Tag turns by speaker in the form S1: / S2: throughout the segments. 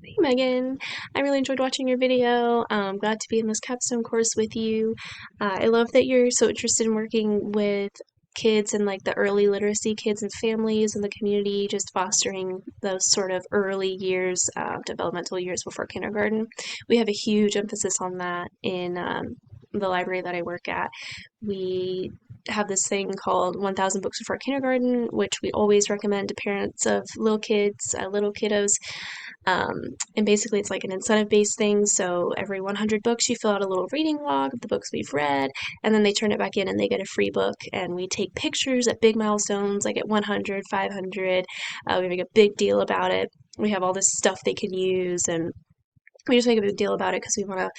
S1: Hey Megan, I really enjoyed watching your video. Glad to be in this capstone course with you. I love that you're so interested in working with kids and like the early literacy kids and families in the community, just fostering those sort of early years, developmental years before kindergarten. We have a huge emphasis on that in the library that I work at. We have this thing called 1000 Books Before Kindergarten, which we always recommend to parents of little kids, little kiddos. And basically, it's like an incentive based thing. So every 100 books, you fill out a little reading log of the books we've read, and then they turn it back in and they get a free book. And we take pictures at big milestones, like at 100, 500. We make a big deal about it. We have all this stuff they can use, and we just make a big deal about it because we want to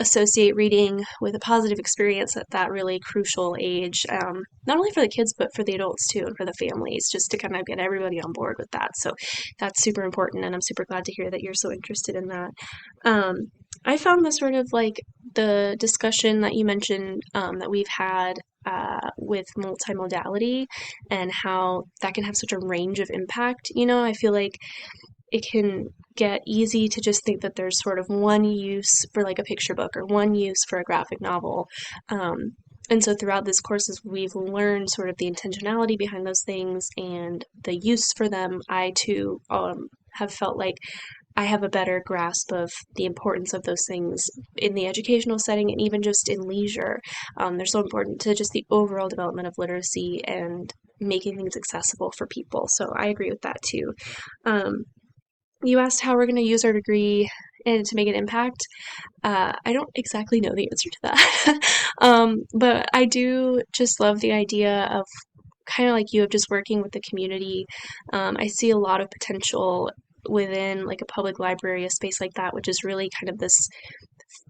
S1: associate reading with a positive experience at that really crucial age, not only for the kids, but for the adults too, and for the families, just to kind of get everybody on board with that. So that's super important, and I'm super glad to hear that you're so interested in that. I found this sort of like the discussion that you mentioned that we've had with multimodality and how that can have such a range of impact. I feel like it can get easy to just think that there's sort of one use for like a picture book or one use for a graphic novel. And so throughout this courses, we've learned sort of the intentionality behind those things and the use for them. I too have felt like I have a better grasp of the importance of those things in the educational setting and even just in leisure. They're so important to just the overall development of literacy and making things accessible for people. So I agree with that too. You asked how we're going to use our degree and to make an impact. I don't exactly know the answer to that. But I do just love the idea of kind of like you of just working with the community. I see a lot of potential within like a public library, a space like that, which is really kind of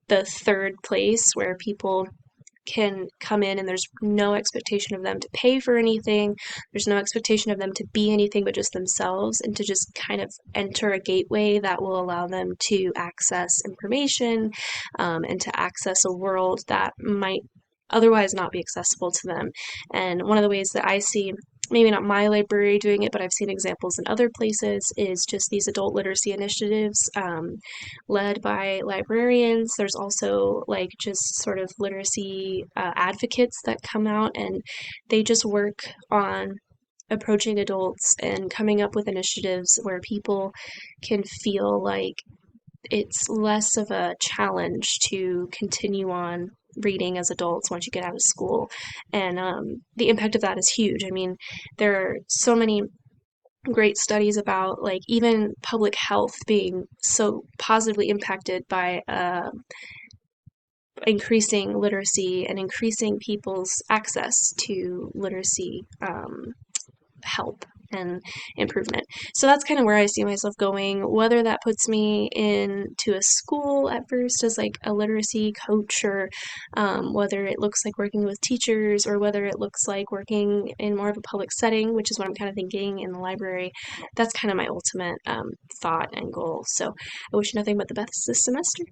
S1: the third place where people can come in and there's no expectation of them to pay for anything. There's no expectation of them to be anything but just themselves and to just kind of enter a gateway that will allow them to access information and to access a world that might otherwise not be accessible to them. And one of the ways that I see, maybe not my library doing it, but I've seen examples in other places, is just these adult literacy initiatives led by librarians. There's also like just sort of literacy advocates that come out and they just work on approaching adults and coming up with initiatives where people can feel like it's less of a challenge to continue on reading as adults once you get out of school. And the impact of that is huge. I mean, there are so many great studies about like even public health being so positively impacted by increasing literacy and increasing people's access to literacy help and improvement. So that's kind of where I see myself going, whether that puts me into a school at first as like a literacy coach, or whether it looks like working with teachers, or whether it looks like working in more of a public setting, which is what I'm kind of thinking in the library. That's kind of my ultimate thought and goal. So I wish you nothing but the best this semester.